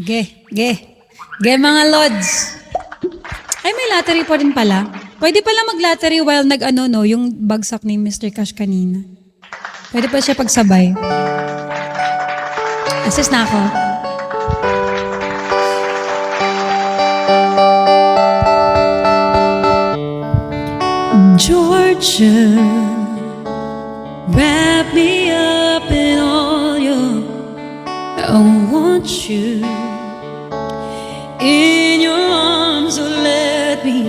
Ge mga lods. Ay, may lottery pa rin pala. Pwede pala mag-lottery while yung bagsak ni Mr. Cash kanina. Pwede pa siya pagsabay. Assist na ako. Georgia, wrap me up in all your, I want you in your arms, so let me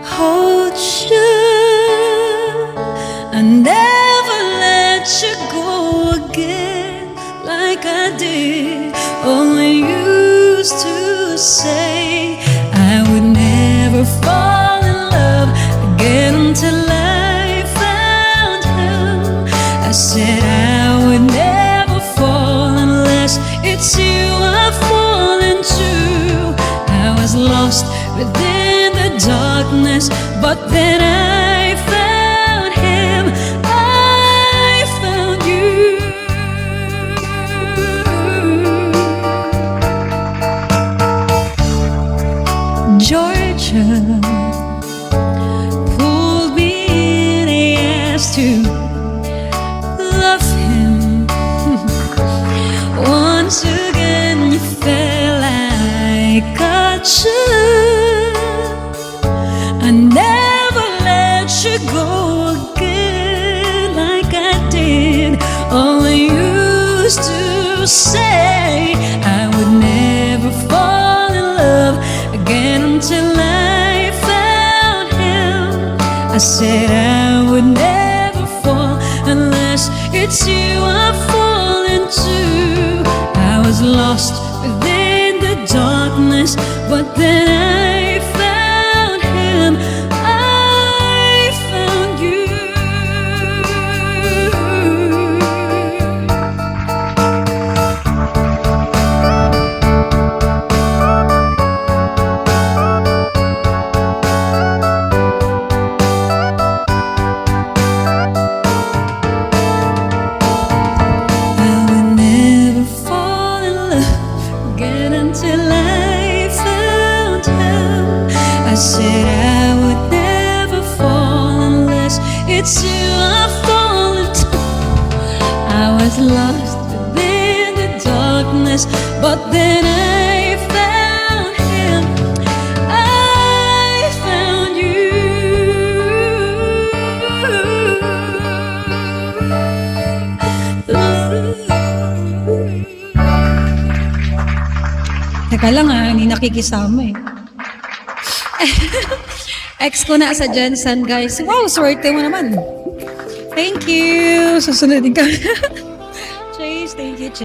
hold you. I never let you go again like I did. Only used to say I would never fall in love again until I found him. I said I would never fall unless it's you I've fallen to. I was lost within the darkness, but then I found him. I found you. Georgia pulled me in, he asked to love him. Once again you felt like I should. I never let you go again like I did. Only used to say I would never fall in love again until I found him. I said I would never fall unless it's you I've fallen to. I was lost within the darkness, but then I found him. I found you. I would never fall in love again until I found him. I said I would never fall unless it's you I've fallen to. I was lost within the darkness, but then I found him. I found you. Teka lang hindi nakikisama eh. Ex ko na sa Jensen, guys. Wow, swerte mo naman. Thank you. Susunod din ka. Chase, thank you, Chase.